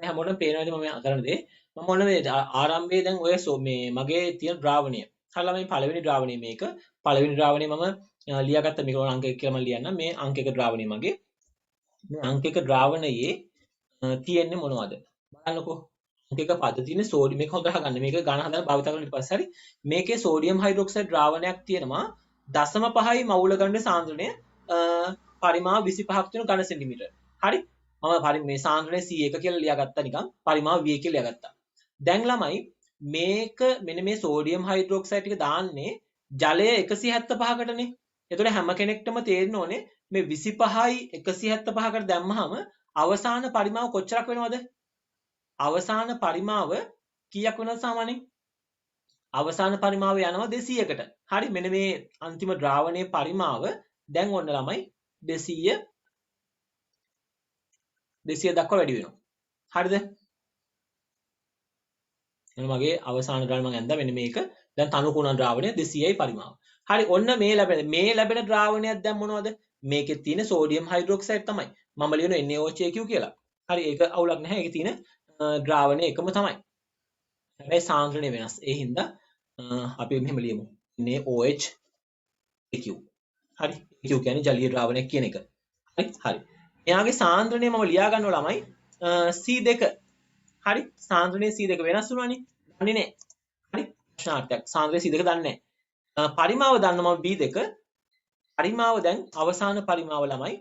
හැමෝටම පේනවාද මම කරන දේ මම මොන මේ ආරම්භයේ දැන් ඔය මේ මගේ තියෙන ද්‍රාවණය හරිලා මේ පළවෙනි ද්‍රාවණය මේක පළවෙනි ද්‍රාවණය මම ලියාගත්ත මේක අංක 1 කියලා මම ලියන්නම් මේ අංක 1 ද්‍රාවණය මගේ මේ අංක 1 ද්‍රාවණයේ තියෙන්නේ මොනවද බලන්නකෝ අංක 1 පද තියෙන සෝඩියම් මේක හොඳට අහගන්න මේක ඝන හදලා භාවිත කරලා ඊට පස්සේ හරි මේකේ සෝඩියම් හයිඩ්‍රොක්සයිඩ් ද්‍රාවණයක් තියෙනවා 0.5 මවුල ගන්න සාන්ද්‍රණය පරිමාව 25ක් තියෙන ඝන සෙන්ටිමීටර හරි මම මේ සාන්ද්‍රණය C1 කියලා ලියාගත්තා නිකන් පරිමාව V කියලා ලියාගත්තා. දැන් ළමයි මේක මෙන්න මේ සෝඩියම් හයිඩ්‍රොක්සයිඩ් ටික දාන්නේ ජලය 175කටනේ. එතකොට හැම කෙනෙක්ටම තේරෙන්න ඕනේ මේ 25යි 175කට දැම්මහම අවසාන පරිමාව කොච්චරක් වෙනවද? අවසාන පරිමාව කීයක් වෙනවද සාමාන්‍යයෙන්? අවසාන පරිමාව යනවා 200කට. හරි මෙන්න මේ අන්තිම ද්‍රාවණයේ පරිමාව දැන් ඔන්න ළමයි 200 දක්වා වැඩි වෙනවා. හරිද? එන මගේ අවසාන ද්‍රාවණය මම ඇඳලා මෙන්න මේක දැන් තනුකුණ ද්‍රාවණය 200යි පරිමාව. හරි ඔන්න මේ ලැබෙන ද්‍රාවණයක් දැන් මොනවද? මේකේ තියෙන සෝඩියම් හයිඩ්‍රොක්සයිඩ් තමයි. මම ලියනවා NaOH කියලා. හරි ඒක අවුලක් නැහැ. ඒකේ තියෙන ද්‍රාවණය එකම තමයි. හැබැයි සාන්ද්‍රණය වෙනස්. ඒ හින්දා අපි මෙහෙම ලියමු. NaOH AQ. හරි. AQ කියන්නේ ජලීය ද්‍රාවණයක් කියන එක. හරි. එයාගේ සාන්ද්‍රණය මම ලියා ගන්නවා ළමයි C2. හරි. සාන්ද්‍රණය C2 වෙනස් වුණානේ. දන්නේ නැහැ. හරි. ප්‍රශ්නාර්ථයක්. සාන්ද්‍රණය C2 දන්නේ නැහැ. පරිමාව දන්නවා මම B2. පරිමාව දැන් අවසාන පරිමාව ළමයි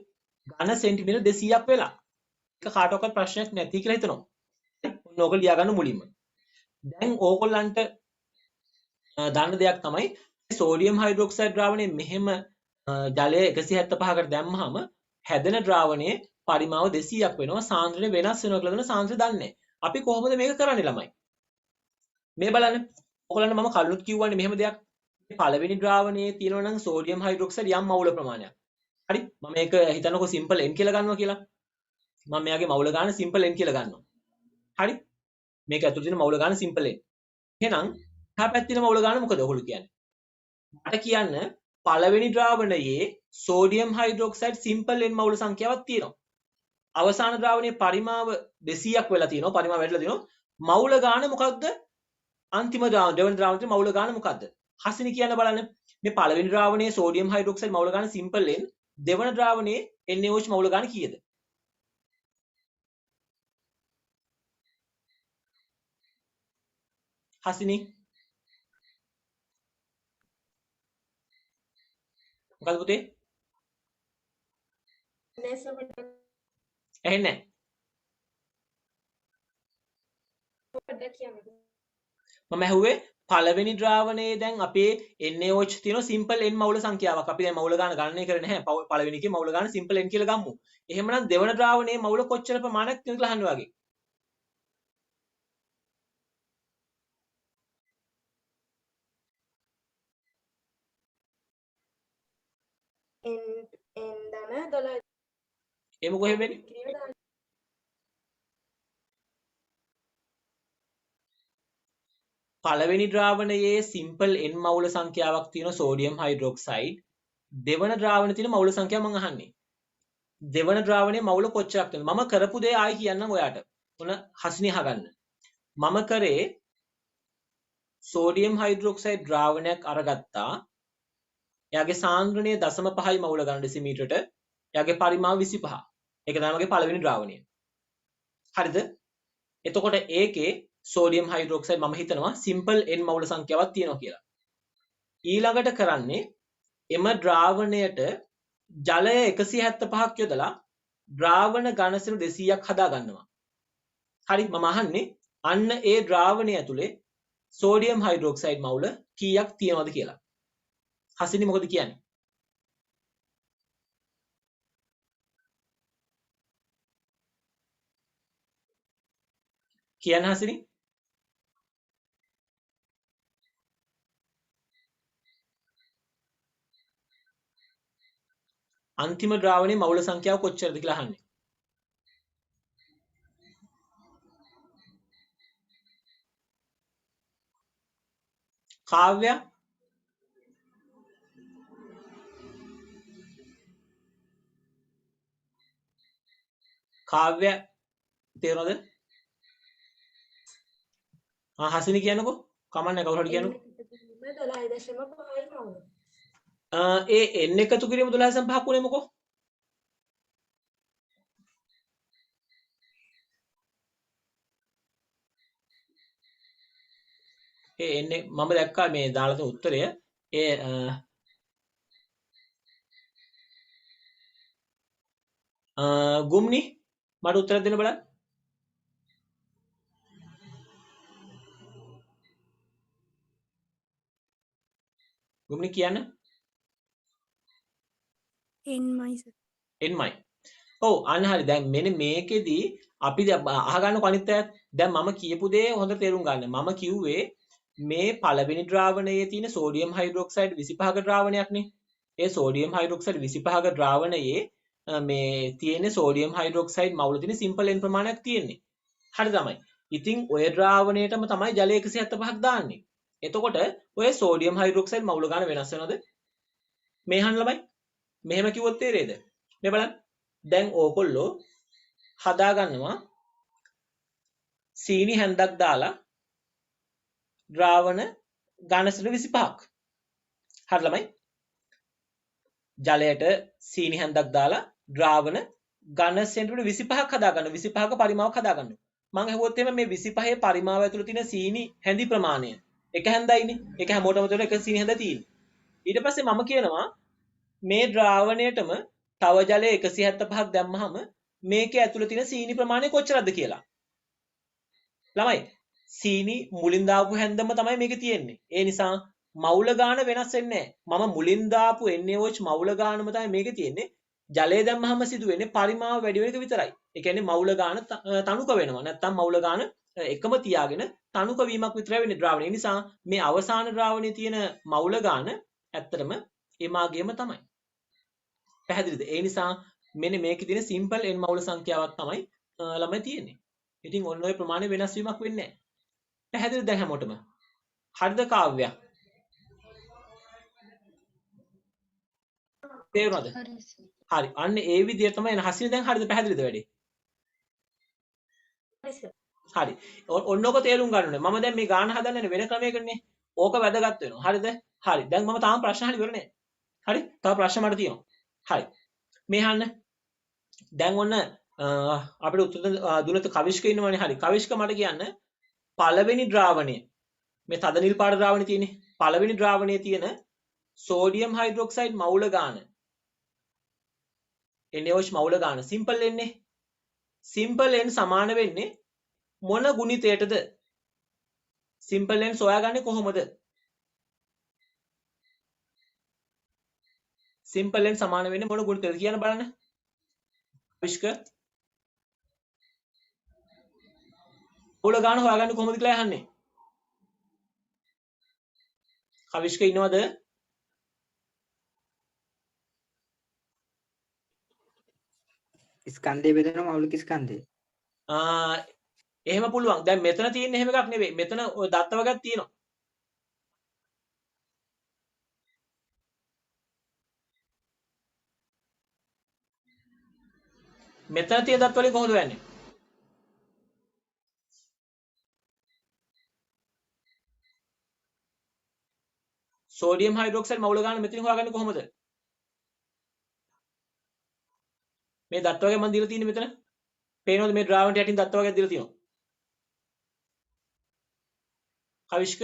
ඝන සෙන්ටිමීටර 200ක් වෙලා. ඒක කාටවත් ප්‍රශ්නයක් නැති කියලා හිතනවා. ඔන්න ඕක ලියා ගන්න මුලින්ම. දැන් ඕගොල්ලන්ට දන්න දෙයක් තමයි සෝඩියම් හයිඩ්‍රොක්සයිඩ් ද්‍රාවණය මෙහෙම ජලය 175කට දැම්මහම හැදෙන ද්‍රාවණයේ පරිමාව 200ක් වෙනවා සාන්ද්‍රණය වෙනස් වෙනවා කියලා දෙන සාන්ද්‍රණය දන්නේ. අපි කොහොමද මේක කරන්නේ ළමයි? මේ බලන්න. ඔයගොල්ලන්ට මම කලිනුත් කිව්වනේ මෙහෙම දෙයක්. මේ පළවෙනි ද්‍රාවණයේ තියෙනවා නම් සෝඩියම් හයිඩ්‍රොක්සයිඩ් යම් මවුල ප්‍රමාණයක්. හරි? මම මේක හිතන්නකෝ සිම්පල් n කියලා ගන්නවා කියලා. මම මෙයාගේ මවුල ගාන සිම්පල් n කියලා ගන්නවා. හරි? මේක ඇතුළේ තියෙන මවුල ගාන සිම්පල් n. එහෙනම් එහා පැත්තේ තියෙන මවුල ගාන මොකද ඔයගොල්ලෝ කියන්නේ? මට කියන්න පළවෙනි ද්‍රාවණයේ සෝඩියම් හයිඩ්‍රොක්සයිඩ් සිම්පල් n මවුල සංඛ්‍යාවක් තියෙනවා. අවසාන ද්‍රාවණයේ පරිමාව 200ක් වෙලා තියෙනවා. පරිමාව වැඩිලා තියෙනවා. මවුල ගාන මොකක්ද? අන්තිම දෙවන ද්‍රාවණයේ මවුල ගාන මොකක්ද? හසිනි කියන්න බලන්න. මේ පළවෙනි ද්‍රාවණයේ සෝඩියම් හයිඩ්‍රොක්සයිඩ් මවුල ගාන සිම්පල් n දෙවන ද්‍රාවණයේ NaOH මවුල ගාන කීයද? හසිනි මොකද පුතේ? ඇහෙන්නේ නැහැ. මම ඇහුවේ පළවෙනි ද්‍රාවණයේ දැන් අපේ NaOH තියෙන සිම්පල් n මවුල සංඛ්‍යාවක්. අපි දැන් මවුල ගාන ගණනය කරන්නේ නැහැ. පළවෙනි එකේ මවුල ගාන සිම්පල් n කියලා ගමු. එහෙමනම් දෙවන ද්‍රාවණයේ මවුල කොච්චර ප්‍රමාණයක් තියෙනවද කියලා අහන්න වගේ. n ධන 12. ඒ මොකෝ එහෙම වෙන්නේ? පළවෙනි ද්‍රාවණයේ සිම්පල් n මවුල සංඛ්‍යාවක් තියෙන සෝඩියම් හයිඩ්‍රොක්සයිඩ් දෙවන ද්‍රාවණයේ තියෙන මවුල සංඛ්‍යාව මම අහන්නේ. දෙවන ද්‍රාවණයේ මවුල කොච්චරක් තියෙනවද? මම කරපු දේ ආයි කියන්නම් ඔයාට. ඔන්න හසිනි අහගන්න. මම කරේ සෝඩියම් හයිඩ්‍රොක්සයිඩ් ද්‍රාවණයක් අරගත්තා. එයාගේ සාන්ද්‍රණය 0.5 මවුල ගන්න ඩෙසිමීටරට. එයාගේ පරිමාව 25. ඒක තමයි මගේ පළවෙනි ද්‍රාවණය. හරිද? එතකොට ඒකේ සෝඩියම් හයිඩ්‍රොක්සයිඩ් මම හිතනවා සිම්පල් n මවුල සංඛ්‍යාවක් තියෙනවා කියලා. ඊළඟට කරන්නේ එම ද්‍රාවණයට ජලය 175ක් යොදලා ද්‍රාවණ ඝනසෙළු 200ක් හදා ගන්නවා. හරි මම අහන්නේ අන්න ඒ ද්‍රාවණය ඇතුලේ සෝඩියම් හයිඩ්‍රොක්සයිඩ් මවුල කීයක් තියෙනවද කියලා. හසිනි මොකද කියන්නේ? කියන්න හසිනි. අන්තිම ද්‍රාවණයේ මවුල සංඛ්‍යාව කොච්චරද කියලා අහන්නේ. කාව්‍ය තේරෙනවද? හසිනි කියන්නකෝ. කමන්නේ කවුරු හරි කියන්නකෝ. ඒ n එකතු කිරීම 12.5ක් උනේ මොකෝ? ඒ එන්නේ මම දැක්කා මේ දාලා තියෙන උත්තරය. ඒ ගුම්නි මට උත්තර දෙන්න බලන්න. ගුම්නි කියන්න. එන්මයි සර්. එන්මයි. ඔව් අන්න හරි. දැන් මෙන්න මේකෙදි අපි අහගන්නකො අනිත් අයත්. දැන් මම කියපු දේ හොඳට තේරුම් ගන්න. මම කිව්වේ මේ පළවෙනි ද්‍රාවණයේ තියෙන සෝඩියම් හයිඩ්‍රොක්සයිඩ් 25ක ද්‍රාවණයක්නේ. ඒ සෝඩියම් හයිඩ්‍රොක්සයිඩ් 25ක ද්‍රාවණයේ මේ තියෙන සෝඩියම් හයිඩ්‍රොක්සයිඩ් මවුල තියෙන සිම්පල් n ප්‍රමාණයක් තියෙන්නේ. හරි තමයි. ඉතින් ඔය ද්‍රාවණයටම තමයි ජලය 175ක් දාන්නේ. එතකොට ඔය සෝඩියම් හයිඩ්‍රොක්සයිඩ් මවුල ගන්න වෙනස් වෙනවද? මේ අහන්න ළමයි. මෙහෙම කිව්වොත් තේරෙයිද? මේ බලන්න. දැන් ඕකොල්ලෝ හදා ගන්නවා සීනි හැන්දක් දාලා ද්‍රාවණ ඝනසට 25ක්. හරි ළමයි. ජලයට සීනි හැන්දක් දාලා ද්‍රාවණ ඝන සෙන්ටිමීටර් 25ක් හදා ගන්න. 25ක පරිමාවක් හදා ගන්න. මම අහුවොත් එහෙම මේ 25 පරිමාව ඇතුළේ තියෙන සීනි හැඳි ප්‍රමාණය එක හැන්දයිනේ. ඒක හැමෝටම තේරෙන එක සීනි හැන්ද තියෙන්නේ. ඊට පස්සේ මම කියනවා මේ ද්‍රාවණයටම තව ජලය 175ක් දැම්මහම මේකේ ඇතුළේ තියෙන සීනි ප්‍රමාණය කොච්චරද කියලා. ළමයි සීනි මුලින් දාපු හැන්දම තමයි මේකේ තියෙන්නේ. ඒ නිසා මවුල ගාන වෙනස් වෙන්නේ නැහැ. මම මුලින් දාපු NaOH මවුල ගානම තමයි මේකේ තියෙන්නේ. ජලය දැම්මහම සිදුවෙන්නේ පරිමාව වැඩි වෙන එක විතරයි. ඒ කියන්නේ මවුල ගාන තනුක වෙනවා. නැත්තම් මවුල ගාන එකම තියාගෙන තනුක වීමක් විතරයි වෙන්නේ ද්‍රාවණය. ඒ නිසා මේ අවසාන ද්‍රාවණයේ තියෙන මවුල ගාන ඇත්තටම ඒ මාගේම තමයි. පැහැදිලිද? ඒ නිසා මෙන්න මේකේ තියෙන සිම්පල් n මවුල සංඛ්‍යාවක් තමයි ළමයි තියෙන්නේ. ඉතින් ඔන්න ඔය ප්‍රමාණය වෙනස් වීමක් වෙන්නේ නැහැ. පැහැදිලිද දැන් හැමෝටම? හරිද කාව්‍යයක්? තේරුණාද? හරි. අන්න ඒ විදිය තමයි හසින දැන් හරිද පැහැදිලිද වැඩි? හරි. ඔන්නෝක තේරුම් ගන්න ඕනේ. මම දැන් මේ ගාන හදන්නේ වෙන ක්‍රමයකනේ. ඕක වැදගත් වෙනවා. හරිද? හරි. දැන් මම තාම ප්‍රශ්න අහලා ඉවර නෑ. හරි? තව ප්‍රශ්න මට තියෙනවා. හරි. මේ අහන්න. දැන් ඔන්න අපිට උත්තර දුන්නත් කවිෂ්ක ඉන්නවනේ. හරි. කවිෂ්ක මට කියන්න පළවෙනි ද්‍රාවණය මේ තද නිල් පාට ද්‍රාවණේ තියෙන්නේ. පළවෙනි ද්‍රාවණයේ තියෙන සෝඩියම් හයිඩ්‍රොක්සයිඩ් මවුල ගාන NaOH මවුල ගාන සිම්පල් එන්නේ. සිම්පල් n සමාන වෙන්නේ මොන ගුණිතයටද? සිම්පල් n සොයාගන්නේ කොහොමද? සිම්පල් n සමාන වෙන්නේ මොන ගුණිතයටද කියන බලන්න. විශ්ක මවුල ගාන හොයාගන්නේ කොහොමද කියලා අහන්නේ. කවිෂ්ක ඉන්නවද? ස්කන්ධය බෙදෙන මৌলিক ස්කන්ධය. එහෙම පුළුවන්. දැන් මෙතන තියෙන එහෙම එකක් නෙවෙයි. මෙතන ඔය දත්ත වර්ගයක් තියෙනවා. මෙතන තියෙන දත් වලින් කොහොමද වෙන්නේ? සෝඩියම් හයිඩ්‍රොක්සයිඩ් මවුල ගාන මෙතනින් හොයාගන්නේ කොහොමද? මේ දත් වර්ගය මම දීලා තියෙන්නේ මෙතන. පේනවද මේ ද්‍රාවණයට යටින් දත් වර්ගයක් දීලා තියෙනවා. කවිෂ්ක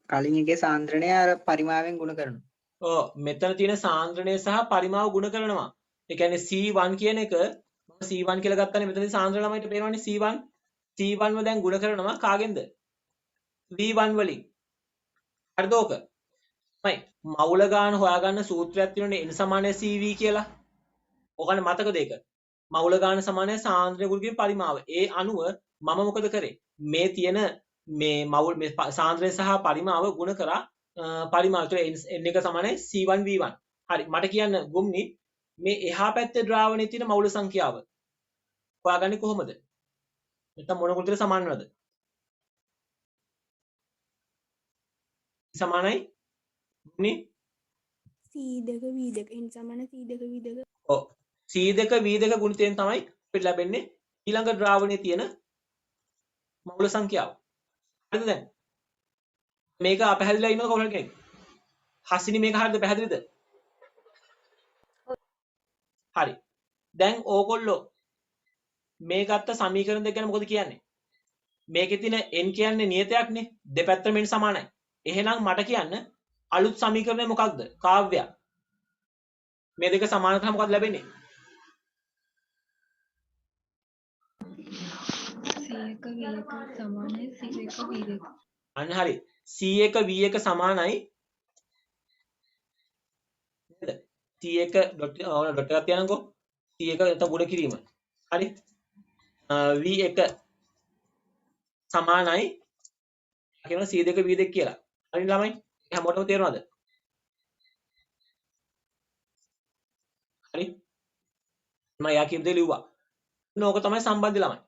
කලින් එකේ සාන්ද්‍රණය අර පරිමාවෙන් ගුණ කරනවා. ඔව් මෙතන තියෙන සාන්ද්‍රණය සහ පරිමාව ගුණ කරනවා. ඒ කියන්නේ C1 කියන එක මම C1 කියලා ගත්තානේ මෙතනදී සාන්ද්‍රණ ළමයිට පේනවනේ C1. C1 ව දැන් ගුණ කරනවා කාගෙන්ද? V1 වලින්. හරිද ඕක? මයි මවුල ගාන හොයාගන්න සූත්‍රයක් තියෙනනේ n සමානයි CV කියලා. ඔකනේ මතකද ඒක? මවුල ගාන සමානයි සාන්ද්‍රණය ගුණකින් පරිමාව. ඒ අනුව මම මොකද කරේ? මේ තියෙන මේ මවුල් මේ සාන්ද්‍රණය සහ පරිමාව ගුණ කරා පරිමාව. ඒතර n එක සමානයි C1 V1. හරි මට කියන්න ගුම්නි මේ එහා පැත්තේ ද්‍රාවණයේ තියෙන මවුල සංඛ්‍යාව හොයාගන්නේ කොහොමද? නැත්නම් මොන කුලට සමාන වෙනවද? සමානයි ගුම්නි C2 V2 n සමාන C2 V2. ඔව් C2 V2 ගුණිතයෙන් තමයි අපිට ලැබෙන්නේ ඊළඟ ද්‍රාවණයේ තියෙන මවුල සංඛ්‍යාව. හරිද දැන්? මේක අපැහැදිලිලා ඉන්නව කවුරු හරි කෙනෙක්? හසිනි මේක හරියද පැහැදිලිද? හරි. දැන් ඕගොල්ලෝ මේ ගත්ත සමීකරණ දෙක ගැන මොකද කියන්නේ? මේකේ තියෙන n කියන්නේ නියතයක්නේ. දෙපැත්තම n සමානයි. එහෙනම් මට කියන්න අලුත් සමීකරණය මොකක්ද? කාව්‍යයක්. මේ දෙක සමාන කරාම මොකක්ද ලැබෙන්නේ? C1 V1 සමානයි C1 V2. අන්න හරි. C1 V1 සමානයි නේද? C1 ඩොට් එකක් තියනකො. C1 නැත්නම් ගුණ කිරීම. හරි. V1 සමානයි කියනවා C2 V2 කියලා. හරි ළමයි. හැමෝටම තේරෙනවද? හරි. මම යා කියන දේ ලිව්වා. නෝක තමයි සම්බන්ධ ළමයි.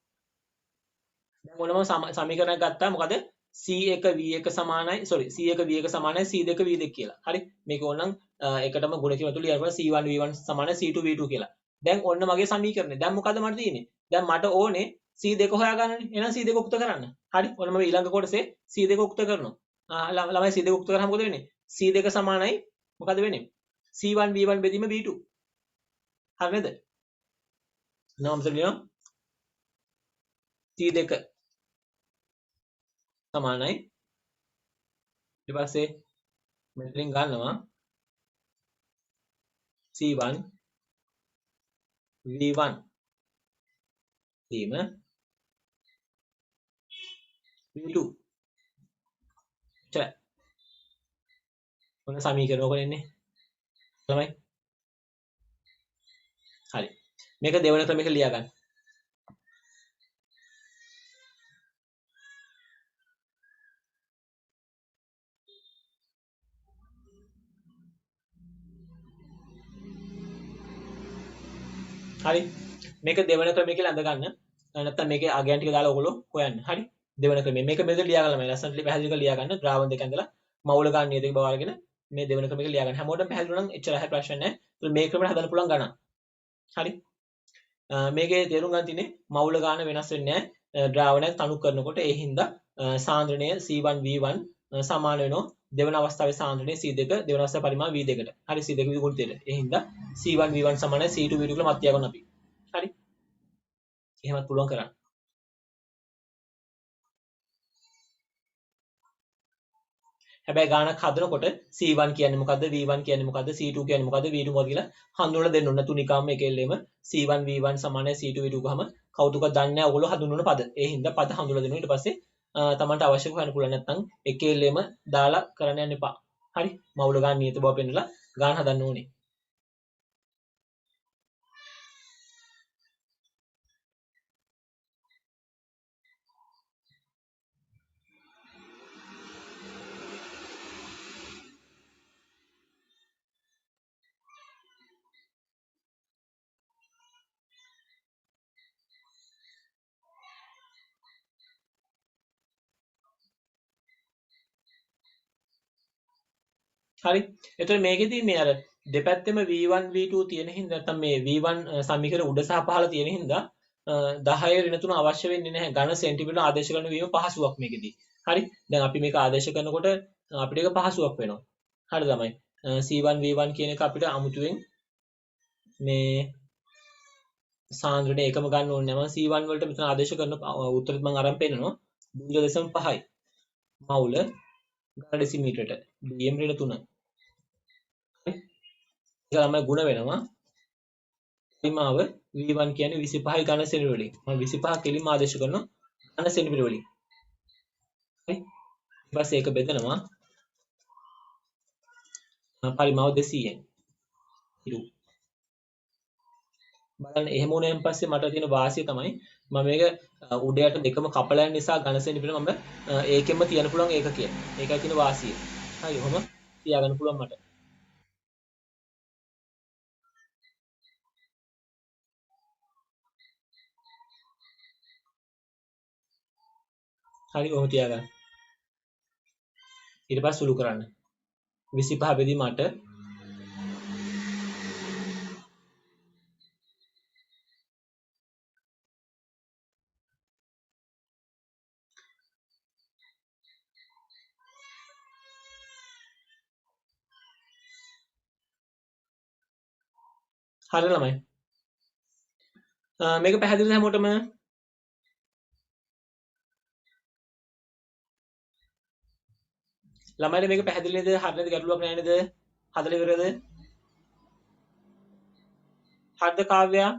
දැන් ඕනම සමීකරණයක් ගත්තා මොකද C1 V1 සමානයි C1 V1 සමානයි C2 V2 කියලා. හරි. මේක ඕනනම් එකටම ගුණ කිරීම තුල ලියන්න C1 V1 සමානයි C2 V2 කියලා. දැන් ඔන්න මගේ සමීකරණය. දැන් මොකද මට තියෙන්නේ? දැන් මට ඕනේ C2 හොයාගන්නනේ. එහෙනම් C2 උක්ත කරන්න. හරි. ඔන්න මම ඊළඟ කොටසේ C2 උක්ත කරනවා. ළමයි C2 උක්ත කරාම මොකද වෙන්නේ? C2 සමානයි මොකද වෙන්නේ? C1 V1 බෙදීම V2. හරි නේද? නම් සලියම් C2 සමානයි ඊට පස්සේ මෙතනින් ගන්නවා C1 V1 දීම V2 චල මොන සමීකරණ ඔක එන්නේ ළමයි හරි මේක දෙවන ක්‍රමයක ලියා ගන්න හරි මේක දෙවන ක්‍රමය කියලා අඳ ගන්න නැත්නම් මේකේ අගයන් ටික දාලා ඔයගොල්ලෝ හොයන්න හරි දෙවන ක්‍රමය මේක මෙතන ලියා ගන්න මම ලස්සනට පැහැදිලි කරලා ලියා ගන්න ද්‍රාවණ දෙක ඇඳලා මවුල ගන්න නියතක බව අරගෙන මේ දෙවන ක්‍රමයක ලියා ගන්න හැමෝටම පැහැදිලි නම් එච්චරයි ප්‍රශ්න නැහැ ඒක මේ ක්‍රමයට හදන්න පුළුවන් ගණන් හරි මේකේ තේරුම් ගන්න තියෙන්නේ මවුල ගන්න වෙනස් වෙන්නේ නැහැ ද්‍රාවණයක් තනු කරනකොට ඒ හින්දා සාන්ද්‍රණය C1 V1 සමාන වෙනවා දෙවන අවස්ථාවේ සාන්ද්‍රණය C2 දෙවන අවස්ථාවේ පරිමාණ V2කට. හරි C2 විගුණිතයට. ඒ හින්දා C1 V1 සමානයි C2 V2 කියලා මත තියාගන්න අපි. හරි. එහෙමත් පුළුවන් කරන්න. හැබැයි ගානක් හදනකොට C1 කියන්නේ මොකද්ද V1 කියන්නේ මොකද්ද C2 කියන්නේ මොකද්ද V2 මොකද්ද කියලා හඳුනලා දෙන්න ඕන. තුනිකාම එකෙල්ලෙම C1 V1 සමානයි C2 V2 ගහම කවුදුකක් දන්නේ නැහැ ඔයගොල්ලෝ හඳුන්වන පද. ඒ හින්දා පද හඳුනලා දෙනවා. ඊට පස්සේ තමන්ට අවශ්‍ය හොයන්න පුළුවන් නැත්නම් එකෙල්ලෙම දාලා කරන්න යන්න එපා. හරි මවුල ගන්න නියත බව පෙන්නලා ගාන හදන්න ඕනේ. හරි එතකොට මේකෙදී මේ අර දෙපැත්තෙම V1 V2 තියෙන හින්දා නැත්නම් මේ V1 සමීකරණ උඩ සහ පහළ තියෙන හින්දා 10 ඍණ 3 අවශ්‍ය වෙන්නේ නැහැ ඝන සෙන්ටිමීටර ආදේශ කරන වීම පහසුවක් මේකෙදී හරි දැන් අපි මේක ආදේශ කරනකොට අපිට ඒක පහසුවක් වෙනවා හරි තමයි C1 V1 කියන එක අපිට අමුතුවෙන් මේ සාන්ද්‍රණය එකම ගන්න ඕනේ නැහැ මම C1 වලට මෙතන ආදේශ කරන උත්තරෙත් මම අරන් පෙන්නනවා 0.5යි මවුල ඝන ඩෙසිමීටරයට dm ඍණ 3 ඒක තමයි ಗುಣ වෙනවා පරිමාව V1 කියන්නේ 25 ඝන සෙන්ටිමීටර වලින් මම 25 කෙලින්ම ආදේශ කරනවා ඝන සෙන්ටිමීටර වලින් හරි ඊට පස්සේ ඒක බෙදනවා පරිමාව 200ෙන් ඉරු බලන්න එහෙම වුණාන් පස්සේ මට තියෙන වාසිය තමයි මම මේක උඩයට දෙකම කපලා යන නිසා ඝන සෙන්ටිමීටර මම ඒකෙන්ම තියන්න පුළුවන් ඒක කියන ඒකයි තියෙන වාසිය හරි ඔහොම තියාගන්න පුළුවන් මට හරි ඔහොම තියාගන්න ඊට පස්සේ සුළු කරන්න 25 බෙදීම 8 . හරි ළමයි. මේක පැහැදිලිද හැමෝටම? ළමයිට මේක පැහැදිලි නේද? හරියද ගැටලුවක් නැහැ නේද? හදලා ඉවරද? හරිද කාව්‍යා?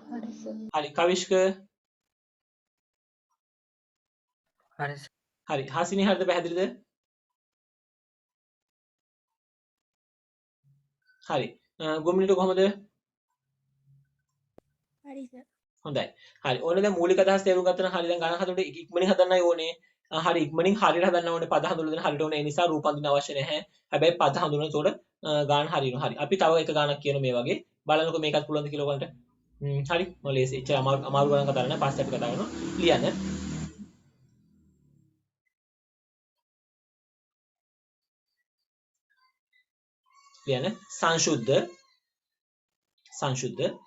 හරි සර්. හරි කවිෂ්ක? හරි හරි හාසිනී හරිද පැහැදිලිද? හරි. ගොම්නිට කොහමද? හරි සර්. හොඳයි. හරි. ඕනේ දැන් මූලික අදහස් තේරුම් ගත්තා නම් හරි දැන් ගණන් හදනකොට ඉක්මනින් හදන්නයි ඕනේ. හරි ඉක්මනින් හරියට හදන්න ඕනේ. පද හඳුනලා දෙන්න හරියට ඕනේ. ඒ නිසා රූප අඳින්න අවශ්‍ය නැහැ. හැබැයි පද හඳුනන උඩ ගාන හරියනවා. හරි. අපි තව එක ගානක් කියන මේ වගේ. බලන්නකො මේකත් පුළුවන්ද කියලා ඔයගලන්ට. හරි. මම ලේසි. එච්චර අමාරු ගණන් කතා කරන්නේ. පස්සේ අපි කතා කරනවා. ලියන්න. ලියන්න. සංශුද්ධ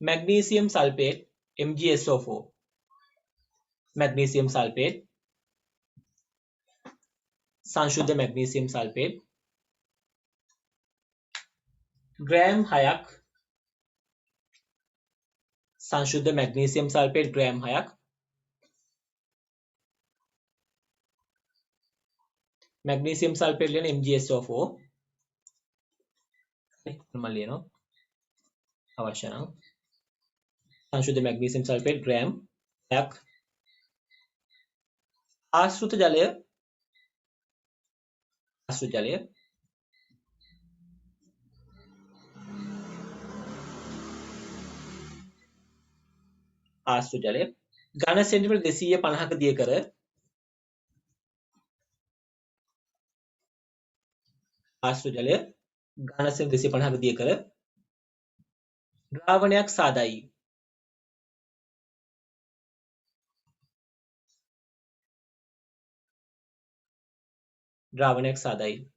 magnesium sulfate MgSO4 magnesium sulfate සංශුද්ධ magnesium sulfate gram 6ක් සංශුද්ධ magnesium sulfate ග්‍රෑම් 6ක් magnesium sulfate ලියන MgSO4 මම ලියනවා අවශ්‍ය නම් සංශුද්ධ magnesium sulfate ග්‍රෑම් 6ක් ආශ්‍රිත ජලය ආශ්‍රිත ජලය ඝන සෙන්ටිමීටර් 250ක දිය කර ආශ්‍රිත ජලය ඝන සෙන්ටිමීටර් 250ක දිය කර ද්‍රාවණයක් සාදයි. ද්‍රාවණයක් සාදයි.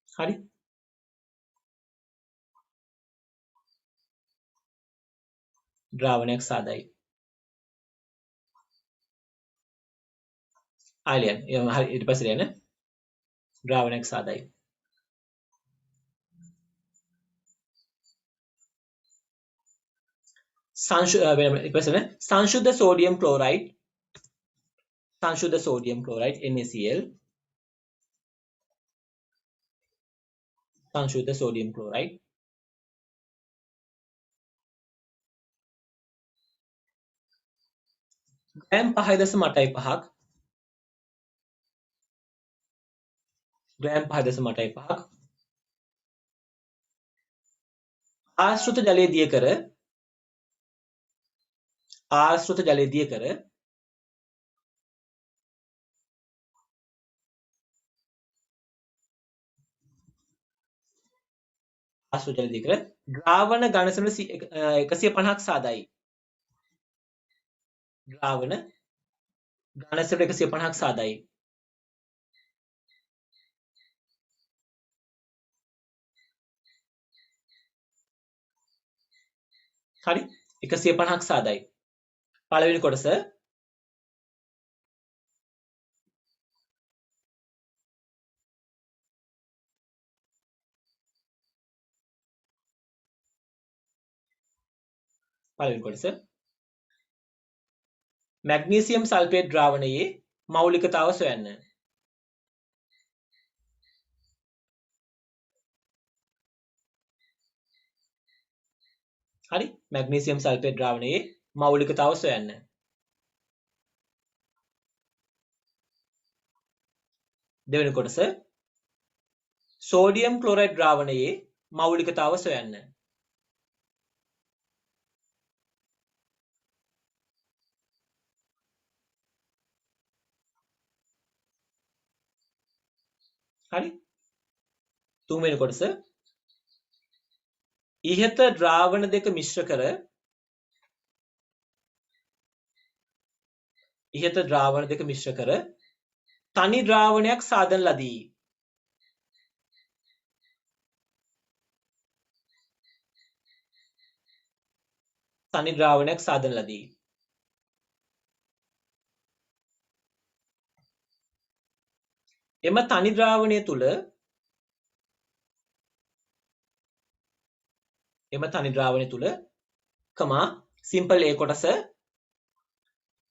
හරි. ද්‍රාවණයක් සාදයි. ආලියන් හරි ඊට පස්සේ ලියන්න ද්‍රාවණයක් සාදයි. සංශුද්ධ සෝඩියම් ක්ලෝරයිඩ් NaCl සංශුද්ධ සෝඩියම් ක්ලෝරයිඩ් ග්‍රෑම් 5.85ක් ග්‍රෑම් 5.85ක් ආශ්‍රිත ජලයේ දිය කර ආශ්‍රිත ජලයේ දිය කර ද්‍රාවණ ඝන සෙන්ටිමීටර් 150ක් සාදයි. ද්‍රාවණ ඝන සෙන්ටිමීටර් 150ක් සාදයි. හරි 150ක් සාදයි. පළවෙනි කොටස මැග්නීසියම් සල්ෆේට් ද්‍රාවණයේ මෞලිකතාව සොයන්න. හරි මැග්නීසියම් සල්ෆේට් ද්‍රාවණයේ මෞලිකතාව සොයන්න. දෙවෙනි කොටස සෝඩියම් ක්ලෝරයිඩ් ද්‍රාවණයේ මෞලිකතාව සොයන්න. හරි තුන්වෙනි කොටස ඉහත ද්‍රාවණ දෙක මිශ්‍ර කර තනි ද්‍රාවණයක් සාදන ලදී. තනි ද්‍රාවණයක් සාදන ලදී. එම තනි ද්‍රාවණය තුල කමා සිම්පල් A කොටස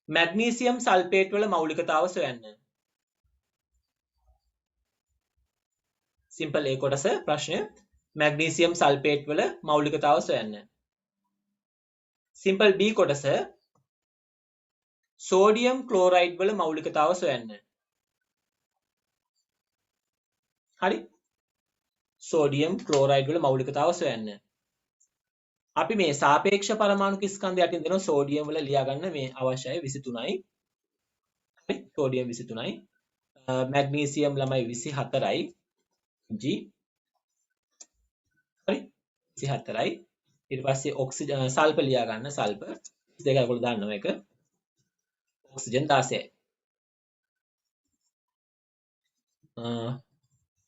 මැග්නීසියම් සල්ෆේට් වල මෞලිකතාව සොයන්න. සිම්පල් A කොටස ප්‍රශ්නය මැග්නීසියම් සල්ෆේට් වල මෞලිකතාව සොයන්න. සිම්පල් B කොටස සෝඩියම් ක්ලෝරයිඩ් වල මෞලිකතාව සොයන්න. හරි. සෝඩියම් ක්ලෝරයිඩ් වල මෞලිකතාව සොයන්න. අපි මේ සාපේක්ෂ පරමාණුක ස්කන්ධය යටින් දෙන සෝඩියම් වල ලියා ගන්න මේ අවශ්‍යයි 23යි. හරි. සෝඩියම් 23යි. මැග්නීසියම් ළමයි 24යි. G. හරි. 24යි. ඊට පස්සේ ඔක්සිජන් සල්ෆර් ලියා ගන්න සල්ෆර් 22යි ඔයගොල්ලෝ දන්නවා ඒක. ඔක්සිජන් 16යි.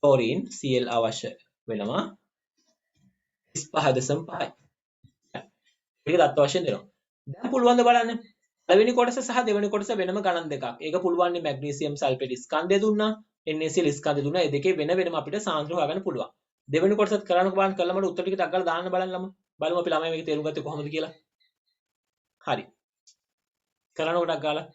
ක්ලෝරින් Cl අවශ්‍ය වෙනවා 35.5යි. මේක දත්ත වශයෙන් දෙනවා. දැන් පුළුවන් ද බලන්න. පළවෙනි කොටස සහ දෙවෙනි කොටස වෙනම ගණන් දෙකක්. ඒක පුළුවන් නේ මැග්නීසියම් සල්ෆේට් ස්කන්ධය දුන්නා, NaCl ස්කන්ධය දුන්නා. මේ දෙකේ වෙන වෙනම අපිට සාන්ද්‍ර හොයාගන්න පුළුවන්. දෙවෙනි කොටසත් කරන්නකෝ බලන්න කළා මට උත්තර ටික ටක් ගාලා දාන්න බලන්න බලමු අපි ළමයි මේක තේරුම් ගත්තේ කොහොමද කියලා. හරි. කරන්නකෝ ටක් ගාලා.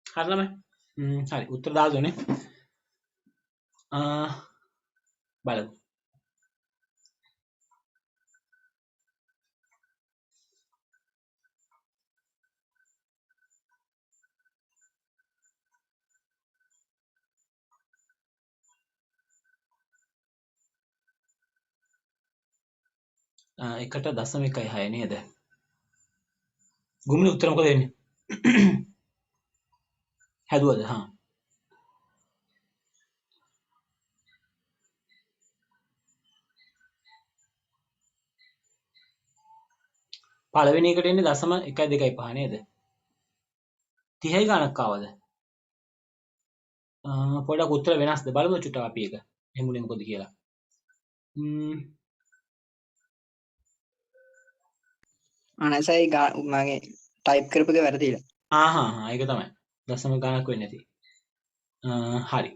හරි ළමයි. හරි උත්තර දාලා දුන්නේ. බලමු. එකට 0.1 නේද? ගුමිණි උත්තර මොකද වෙන්නේ? හැදුවද? හා. පළවෙනි එකට එන්නේ 0.1 2.5 නේද? 30යි ගණක් ආවද? පොඩක් උත්තර වෙනස්ද බලමු චුට්ටක් අපි එක. එහෙමුනේ මොකද කියලා. අනසයි මගේ ටයිප් කරපු එක වැරදිලා. ඒක තමයි. දශම ගණක් වෙන්නේ නැති. හරි.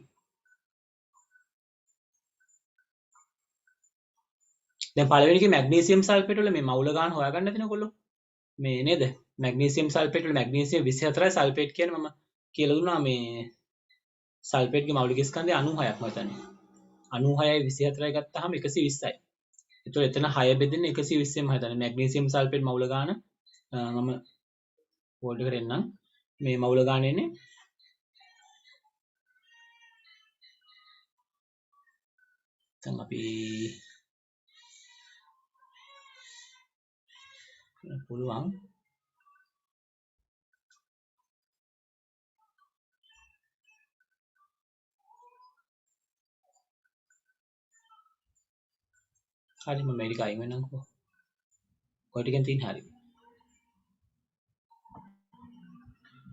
දැන් පළවෙනි එකේ මැග්නීසියම් සල්ෆේට් වල මේ මවුල ගාන හොයාගන්න නැතිනේ කොල්ලෝ. මේ නේද? මැග්නීසියම් සල්ෆේට් වල මැග්නීසියම් 24යි සල්ෆේට් කියන්නේ මම කියලා දුන්නා මේ සල්ෆේට්ගේ මෞලික ස්කන්ධය 96ක් මම හිතන්නේ. 96යි 24යි ගත්තාම 120යි. ඒතකොට එතන 6 බෙදෙන්නේ 120ෙන් මම හිතන්නේ. මැග්නීසියම් සල්ෆේට් මවුල ගාන මම වෝල්ට් එකට එන්නම්. මේ මවුල ගාන එන්නේ දැන් අපි පුළුවන් හරි මම මේක අයින් වෙනම්කෝ. ඔය ටිකෙන් තියෙන හරි.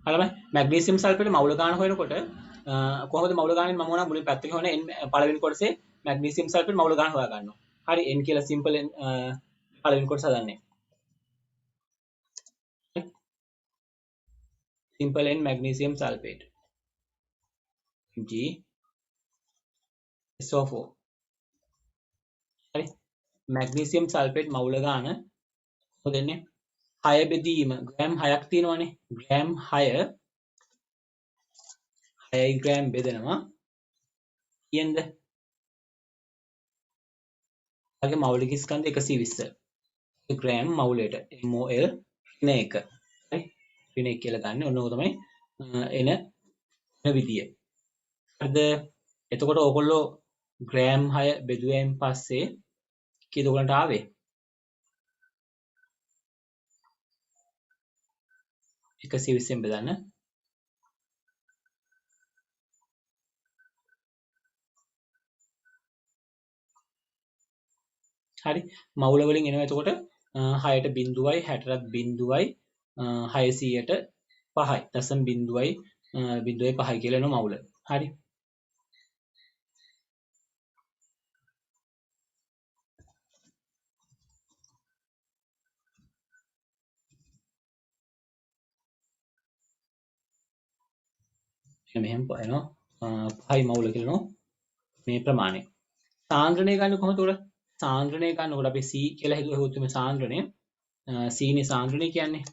හරිද? මැග්නීසියම් සල්ෆේට් මවුල ගාන හොයනකොට කොහොමද මවුල ගානෙන් මම ඕනා මුලින් පැත්තක හොයන පළවෙනි කොටසේ මැග්නීසියම් සල්ෆේට් මවුල ගාන හොයා ගන්නවා. හරි n කියලා සිම්පල් n පළවෙනි කොටස හදන්නේ. simple n magnesium sulfate G SO4 හරි magnesium sulfate මවුල ගාන කොහොමද දෙන්නේ 6 බෙදීම ග්‍රෑම් 6ක් තියෙනවානේ ග්‍රෑම් 6 6යි ග්‍රෑම් බෙදනවා කියනද අගේ මෞලික ස්කන්ධ 120 ග්‍රෑම් මවුලයට mol ඍණ 1 හරි ඍණ 1 කියලා ගන්න ඕන ඕක තමයි එන විදිය හරිද එතකොට ඕගොල්ලෝ ග්‍රෑම් 6 බෙදුවෙන් පස්සේ කීයද ඔයගලන්ට ආවේ 120 ෙන් බෙදන්න හරි මවුල වලින් එනවා එතකොට 6ට 0යි 60ට 0යි 600ට 5යි දශම 0යි 0.5යි කියලා එනවා මවුල හරි මෙහෙම එනවා 5යි මවුල කියලා නෝ මේ ප්‍රමාණය සාන්ද්‍රණය ගන්න කොහොමද උඩ සාන්ද්‍රණය ගන්නකොට අපි C කියලා හිතුවොත් මේ සාන්ද්‍රණය C නේ සාන්ද්‍රණය කියන්නේ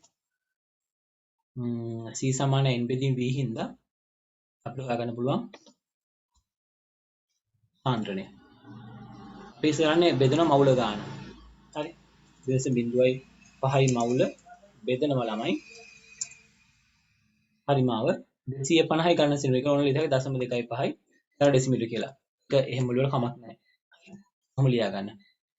C සමාන n බෙදීම v හින්දා අපිට හොයාගන්න පුළුවන් සාන්ද්‍රණය අපි ඉස්සරහනේ බෙදෙන මවුල ගන්න හරි 0.5යි මවුල බෙදනවා ළමයි පරිමාව 250යි ගන්න සිනු එක ඕන ලියලා 0.25යි ඊට ඩෙසිමීටර කියලා. ඒක එහෙම වල කමක් නැහැ. කොහොම ලියා ගන්න.